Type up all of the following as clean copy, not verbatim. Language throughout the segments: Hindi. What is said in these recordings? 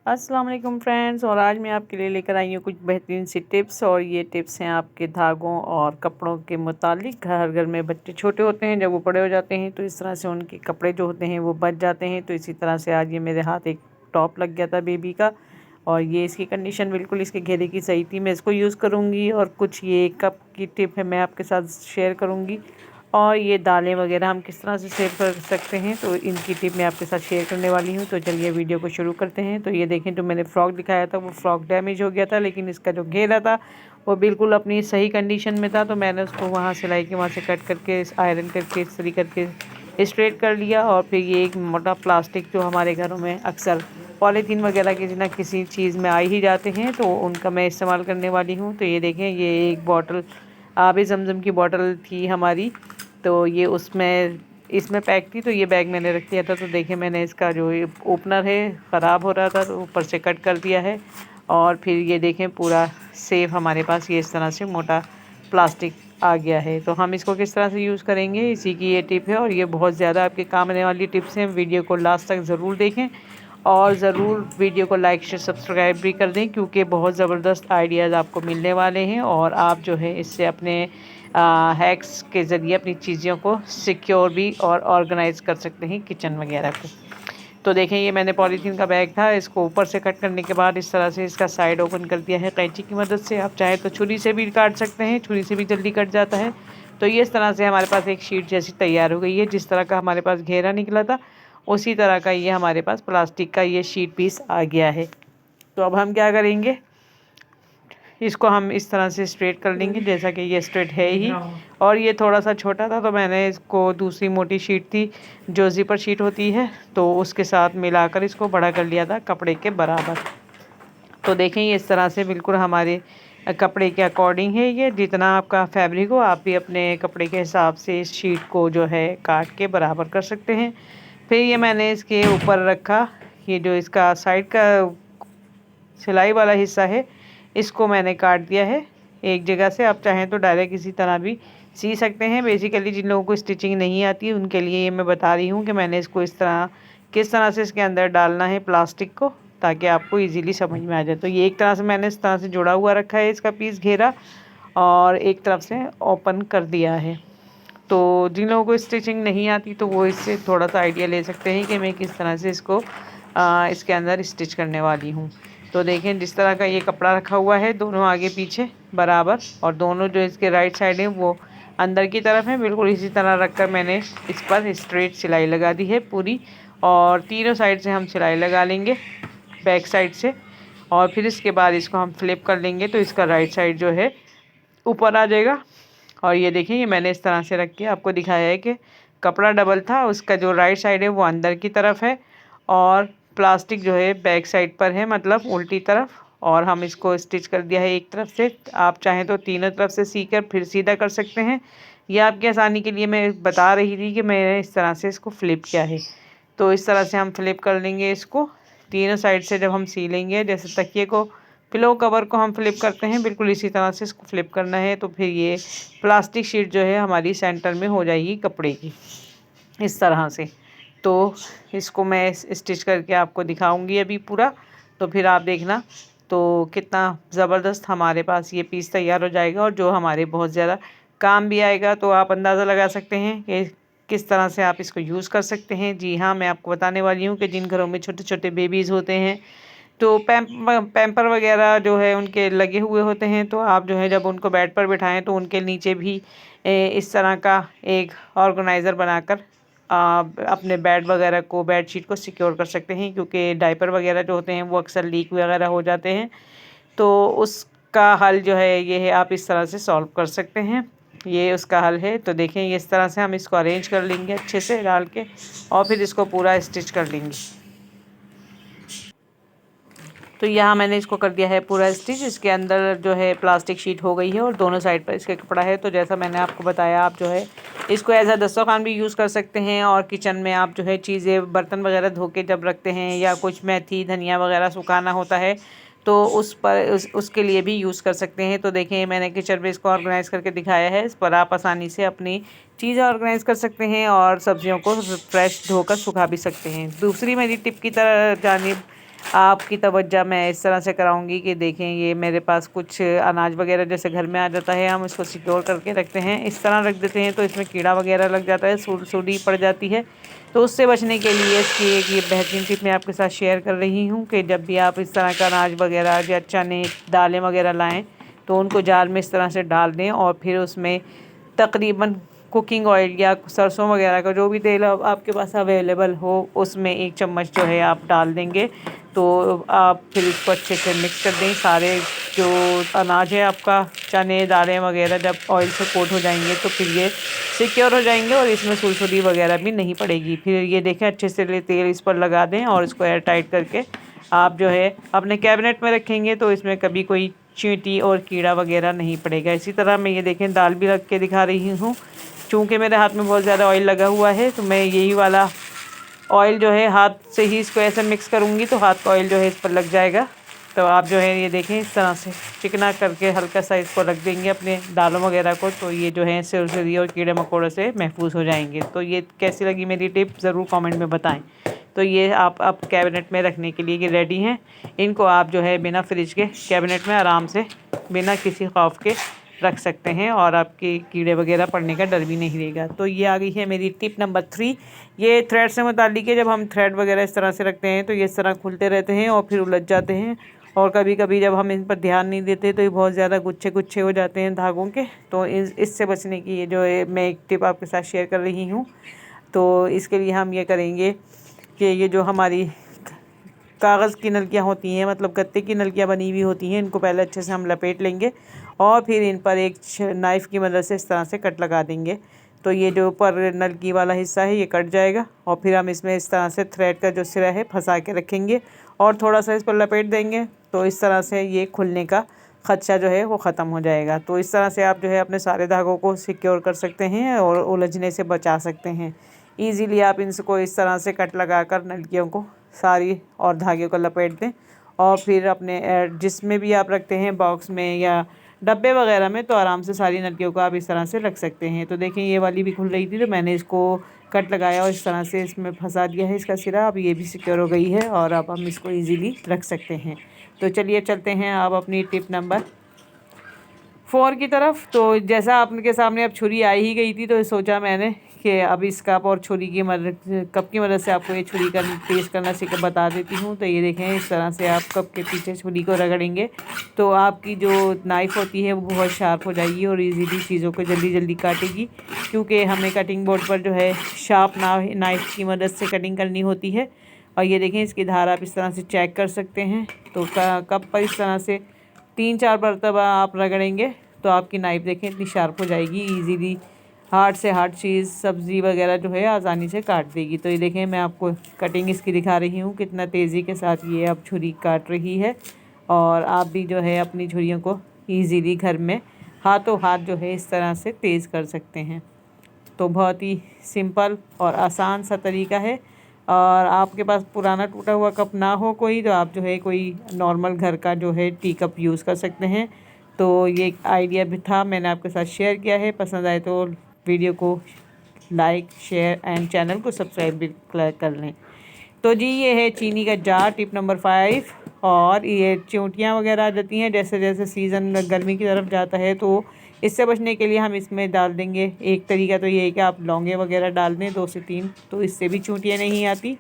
अस्सलाम वालेकुम फ्रेंड्स। और आज मैं आपके लिए लेकर आई हूँ कुछ बेहतरीन सी टिप्स। और ये टिप्स हैं आपके धागों और कपड़ों के मुतालिक। हर घर में बच्चे छोटे होते हैं, जब वो बड़े हो जाते हैं तो इस तरह से उनके कपड़े जो होते हैं वो बच जाते हैं। तो इसी तरह से आज ये मेरे हाथ एक टॉप लग गया था बेबी का, और ये इसकी कंडीशन बिल्कुल इसके घेरे की सही थी। मैं इसको यूज़ करूँगी और कुछ ये कप की टिप है मैं आपके साथ शेयर करूँगी। और ये दालें वगैरह हम किस तरह से सेव कर सकते हैं, तो इनकी टिप मैं आपके साथ शेयर करने वाली हूँ। तो चलिए वीडियो को शुरू करते हैं। तो ये देखें, जो मैंने फ़्रॉक दिखाया था वो फ़्रॉक डैमेज हो गया था, लेकिन इसका जो घेरा था वो बिल्कुल अपनी सही कंडीशन में था। तो मैंने उसको वहाँ सिलाई के वहाँ से कट करके आयरन करके इस तरीके करके स्ट्रेट कर लिया। और फिर ये एक मोटा प्लास्टिक जो हमारे घरों में अक्सर पॉलीथीन वगैरह के ना किसी चीज़ में आ ही जाते हैं, तो उनका मैं इस्तेमाल करने वाली हूँ। तो ये देखें, ये एक बॉटल आबे ज़मज़म की बॉटल थी हमारी, तो ये उसमें इसमें पैक थी। तो ये बैग मैंने रख दिया था। तो देखिए, मैंने इसका जो ये ओपनर है ख़राब हो रहा था तो ऊपर से कट कर दिया है। और फिर ये देखें, पूरा सेफ हमारे पास ये इस तरह से मोटा प्लास्टिक आ गया है। तो हम इसको किस तरह से यूज़ करेंगे, इसी की ये टिप है। और ये बहुत ज़्यादा आपके काम आने वाली टिप्स हैं। वीडियो को लास्ट तक ज़रूर देखें और ज़रूर वीडियो को लाइक शेयर सब्सक्राइब भी कर दें, क्योंकि बहुत ज़बरदस्त आइडियाज़ आपको मिलने वाले हैं। और आप जो है इससे अपने हैक्स के ज़रिए अपनी चीज़ों को सिक्योर भी और ऑर्गेनाइज़ कर सकते हैं, किचन वगैरह को। तो देखें, ये मैंने पॉलीथीन का बैग था, इसको ऊपर से कट करने के बाद इस तरह से इसका साइड ओपन कर दिया है कैंची की मदद से। आप चाहे तो छुरी से भी काट सकते हैं, छुरी से भी जल्दी कट जाता है। तो ये इस तरह से हमारे पास एक शीट जैसी तैयार हो गई है। जिस तरह का हमारे पास घेरा निकला था उसी तरह का ये हमारे पास प्लास्टिक का ये शीट पीस आ गया है। तो अब हम क्या करेंगे, इसको हम इस तरह से स्ट्रेट कर लेंगे, जैसा कि ये स्ट्रेट है ही। और ये थोड़ा सा छोटा था, तो मैंने इसको दूसरी मोटी शीट थी जो ज़िपर शीट होती है, तो उसके साथ मिलाकर इसको बड़ा कर लिया था कपड़े के बराबर। तो देखें, ये इस तरह से बिल्कुल हमारे कपड़े के अकॉर्डिंग है। ये जितना आपका फैब्रिक हो, आप भी अपने कपड़े के हिसाब से इस शीट को जो है काट के बराबर कर सकते हैं। फिर ये मैंने इसके ऊपर रखा, ये जो इसका साइड का सिलाई वाला हिस्सा है इसको मैंने काट दिया है एक जगह से। आप चाहें तो डायरेक्ट इसी तरह भी सी सकते हैं। बेसिकली जिन लोगों को स्टिचिंग नहीं आती उनके लिए ये मैं बता रही हूँ कि मैंने इसको इस तरह किस तरह से इसके अंदर डालना है प्लास्टिक को, ताकि आपको इजीली समझ में आ जाए। तो ये एक तरह से मैंने इस तरह से जुड़ा हुआ रखा है इसका पीस घेरा, और एक तरफ से ओपन कर दिया है। तो जिन लोगों को स्टिचिंग नहीं आती तो वो इससे थोड़ा सा आइडिया ले सकते हैं कि मैं किस तरह से इसको इसके अंदर स्टिच करने वाली हूँ। तो देखें, जिस तरह का ये कपड़ा रखा हुआ है दोनों आगे पीछे बराबर, और दोनों जो इसके राइट साइड है वो अंदर की तरफ है। बिल्कुल इसी तरह रखकर मैंने इस पर स्ट्रेट सिलाई लगा दी है पूरी, और तीनों साइड से हम सिलाई लगा लेंगे बैक साइड से। और फिर इसके बाद इसको हम फ्लिप कर लेंगे तो इसका राइट साइड जो है ऊपर आ जाएगा। और ये देखिए, ये मैंने इस तरह से रख के आपको दिखाया है कि कपड़ा डबल था, उसका जो राइट साइड है वो अंदर की तरफ है और प्लास्टिक जो है बैक साइड पर है, मतलब उल्टी तरफ। और हम इसको स्टिच कर दिया है एक तरफ से। आप चाहें तो तीनों तरफ से सीकर फिर सीधा कर सकते हैं। ये आपकी आसानी के लिए मैं बता रही थी कि मैंने इस तरह से इसको फ्लिप किया है। तो इस तरह से हम फ्लिप कर लेंगे इसको तीनों साइड से। जब हम सी लेंगे, जैसे तकिए को पिलो कवर को हम फ्लिप करते हैं, बिल्कुल इसी तरह से इसको फ्लिप करना है। तो फिर ये प्लास्टिक शीट जो है हमारी सेंटर में हो जाएगी कपड़े की, इस तरह से। तो इसको मैं स्टिच करके आपको दिखाऊंगी अभी पूरा, तो फिर आप देखना तो कितना ज़बरदस्त हमारे पास ये पीस तैयार हो जाएगा, और जो हमारे बहुत ज़्यादा काम भी आएगा। तो आप अंदाज़ा लगा सकते हैं कि किस तरह से आप इसको यूज़ कर सकते हैं। जी हाँ, मैं आपको बताने वाली हूँ कि जिन घरों में छोटे छोटे बेबीज़ होते हैं तो पैम्पर वगैरह जो है उनके लगे हुए होते हैं, तो आप जो है जब उनको बेड पर बिठाएं तो उनके नीचे भी इस तरह का एक ऑर्गेनाइज़र बनाकर अपने बेड वगैरह को, बेड शीट को सिक्योर कर सकते हैं। क्योंकि डायपर वगैरह जो होते हैं वो अक्सर लीक वगैरह हो जाते हैं, तो उसका हल जो है ये है, आप इस तरह से सॉल्व कर सकते हैं। ये उसका हल है। तो देखें, ये इस तरह से हम इसको अरेंज कर लेंगे अच्छे से डाल के, और फिर इसको पूरा स्टिच कर लेंगे। तो यहाँ मैंने इसको कर दिया है पूरा स्टिच। इसके अंदर जो है प्लास्टिक शीट हो गई है और दोनों साइड पर इसके कपड़ा है। तो जैसा मैंने आपको बताया, आप जो है इसको एज अ दस्तरखान भी यूज़ कर सकते हैं। और किचन में आप जो है चीज़ें, बर्तन वगैरह धो के जब रखते हैं, या कुछ मेथी धनिया वगैरह सुखाना होता है, तो उस पर उसके लिए भी यूज़ कर सकते हैं। तो देखें, मैंने किचन में इसको ऑर्गेनाइज़ करके दिखाया है। इस पर आप आसानी से अपनी चीज़ें ऑर्गेनाइज़ कर सकते हैं और सब्जियों को फ्रेश धोकर सुखा भी सकते हैं। दूसरी मेरी टिप की तरह जानिब आपकी तवज्जो मैं इस तरह से कराऊंगी कि देखें, ये मेरे पास कुछ अनाज वगैरह जैसे घर में आ जाता है, हम इसको सिक्योर करके रखते हैं, इस तरह रख देते हैं तो इसमें कीड़ा वगैरह लग जाता है, सूड़ी पड़ जाती है। तो उससे बचने के लिए इसकी एक ये बेहतरीन टिप मैं आपके साथ शेयर कर रही हूँ कि जब भी आप इस तरह का अनाज वगैरह या चने दालें वगैरह लाएँ तो उनको जाल में इस तरह से डाल दें और फिर उसमें तकरीबन कुकिंग ऑयल या सरसों वगैरह का जो भी तेल आपके पास अवेलेबल हो उसमें 1 चम्मच जो है आप डाल देंगे। तो आप फिर इसको अच्छे से मिक्स कर दें। सारे जो अनाज है आपका चने दालें वगैरह जब ऑयल से कोट हो जाएंगे तो फिर ये सिक्योर हो जाएंगे और इसमें सुलसुली वगैरह भी नहीं पड़ेगी। फिर ये देखें अच्छे से तेल इस पर लगा दें और इसको एयर टाइट करके आप जो है अपने कैबिनेट में रखेंगे तो इसमें कभी कोई चींटी और कीड़ा वगैरह नहीं पड़ेगा। इसी तरह मैं ये देखें दाल भी रख के दिखा रही हूँ। चूँकि मेरे हाथ में बहुत ज़्यादा ऑयल लगा हुआ है तो मैं यही वाला ऑयल जो है हाथ से ही इसको ऐसे मिक्स करूँगी तो हाथ का ऑयल जो है इस पर लग जाएगा। तो आप जो है ये देखें इस तरह से चिकना करके हल्का सा इसको रख देंगे अपने दालों वगैरह को, तो ये जो है सुरसुरी और कीड़े मकोड़ों से महफूज हो जाएंगे। तो ये कैसी लगी मेरी टिप ज़रूर कमेंट में बताएं। तो ये आप कैबिनेट में रखने के लिए ये रेडी हैं। इनको आप जो है बिना फ्रिज के कैबिनेट में आराम से बिना किसी खौफ के रख सकते हैं और आपके कीड़े वगैरह पड़ने का डर भी नहीं रहेगा। तो ये आ गई है मेरी टिप नंबर 3। ये थ्रेड से मुताल्लिक है। जब हम थ्रेड वगैरह इस तरह से रखते हैं तो ये इस तरह खुलते रहते हैं और फिर उलझ जाते हैं और कभी कभी जब हम इन पर ध्यान नहीं देते तो ये बहुत ज़्यादा गुच्छे गुच्छे हो जाते हैं धागों के। तो इससे बचने की ये जो है मैं एक टिप आपके साथ शेयर कर रही हूँ। तो इसके लिए हम ये करेंगे कि ये जो हमारी कागज़ की नलकियाँ होती हैं, मतलब गत्ते की नलकियाँ बनी हुई होती हैं, इनको पहले अच्छे से हम लपेट लेंगे और फिर इन पर एक नाइफ़ की मदद से इस तरह से कट लगा देंगे। तो ये जो ऊपर नलकी वाला हिस्सा है ये कट जाएगा और फिर हम इसमें इस तरह से थ्रेड का जो सिरा है फंसा के रखेंगे और थोड़ा सा इस पर लपेट देंगे। तो इस तरह से ये खुलने का ख़दशा जो है वो ख़त्म हो जाएगा। तो इस तरह से आप जो है अपने सारे धागों को सिक्योर कर सकते हैं और उलझने से बचा सकते हैं। ईज़िली आप इनको इस तरह से कट लगाकर नलकियों को सारी और धागे को लपेट दें और फिर अपने जिसमें भी आप रखते हैं बॉक्स में या डब्बे वगैरह में तो आराम से सारी नलकियों को आप इस तरह से रख सकते हैं। तो देखें ये वाली भी खुल रही थी तो मैंने इसको कट लगाया और इस तरह से इसमें फंसा दिया है इसका सिरा। अब ये भी सिक्योर हो गई है और अब हम इसको ईज़िली रख सकते हैं। तो चलिए चलते हैं आप अपनी टिप नंबर 4 की तरफ। तो जैसा आपके सामने अब छुरी आई ही गई थी तो सोचा मैंने कि अब इस कप और छुरी की कप की मदद से आपको ये छुरी का तेज़ करना सीख बता देती हूँ। तो ये देखें इस तरह से आप कप के पीछे छुरी को रगड़ेंगे तो आपकी जो नाइफ़ होती है वो बहुत शार्प हो जाएगी और इजीली चीज़ों को जल्दी जल्दी काटेगी, क्योंकि हमें कटिंग बोर्ड पर जो है शार्प नाइफ़ की मदद से कटिंग करनी होती है। और ये देखें इसकी धार आप इस तरह से चेक कर सकते हैं। तो कप पर इस तरह से 3-4 मरतबा आप रगड़ेंगे तो आपकी नाइफ़ देखें इतनी शार्प हो जाएगी, ईज़िली हार्ड से हार्ड चीज़ सब्ज़ी वगैरह जो है आसानी से काट देगी। तो ये देखें मैं आपको कटिंग इसकी दिखा रही हूँ कितना तेज़ी के साथ ये अब छुरी काट रही है। और आप भी जो है अपनी छुरियों को ईज़िली घर में हाथों हाथ जो है इस तरह से तेज़ कर सकते हैं। तो बहुत ही सिंपल और आसान सा तरीका है। और आपके पास पुराना टूटा हुआ कप ना हो कोई तो आप जो है कोई नॉर्मल घर का जो है टी कप यूज़ कर सकते हैं। तो ये आइडिया भी था, मैंने आपके साथ शेयर किया है। पसंद आए तो वीडियो को लाइक शेयर एंड चैनल को सब्सक्राइब भी कर लें। तो जी ये है चीनी का जार टिप नंबर 5। और ये चींटियाँ वगैरह आ जाती हैं जैसे जैसे सीज़न गर्मी की तरफ जाता है, तो इससे बचने के लिए हम इसमें डाल देंगे। एक तरीका तो ये है कि आप लौंगे वगैरह डाल दें 2 से 3, तो इससे भी चींटियाँ नहीं आती।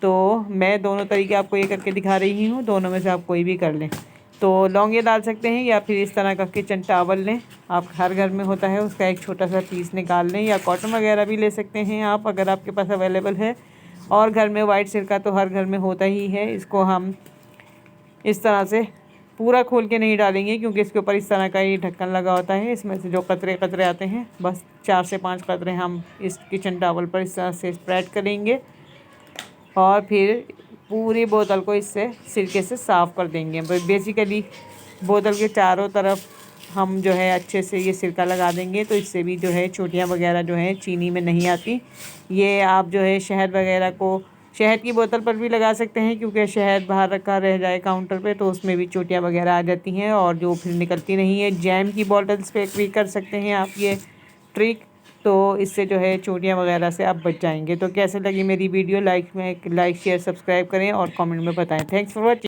तो मैं दोनों तरीके आपको ये करके दिखा रही हूँ, दोनों में से आप कोई भी कर लें। तो लौंगे डाल सकते हैं या फिर इस तरह का किचन टॉवल लें, आप हर घर में होता है, उसका एक छोटा सा पीस निकाल लें, या कॉटन वगैरह भी ले सकते हैं आप अगर आपके पास अवेलेबल है। और घर में वाइट सिरका तो हर घर में होता ही है। इसको हम इस तरह से पूरा खोल के नहीं डालेंगे क्योंकि इसके ऊपर इस तरह का ये ढक्कन लगा होता है। इसमें से जो कतरे कतरे आते हैं बस 4 से 5 कतरे हम इस किचन टॉवल पर इस तरह से स्प्रेड करेंगे और फिर पूरी बोतल को इससे सिरके से साफ़ कर देंगे। बेसिकली बोतल के चारों तरफ हम जो है अच्छे से ये सिरका लगा देंगे, तो इससे भी जो है चींटियाँ वगैरह जो है चीनी में नहीं आती। ये आप जो है शहद वगैरह को शहद की बोतल पर भी लगा सकते हैं, क्योंकि शहद बाहर रखा रह जाए काउंटर पे तो उसमें भी चींटियाँ वगैरह आ जाती हैं और जो फिर निकलती नहीं है। जैम की बॉटल्स पे भी कर सकते हैं आप ये ट्रिक। तो इससे जो है चोटियाँ वगैरह से आप बच जाएंगे। तो कैसे लगी मेरी वीडियो, लाइक शेयर सब्सक्राइब करें और कमेंट में बताएं। Thanks for watching.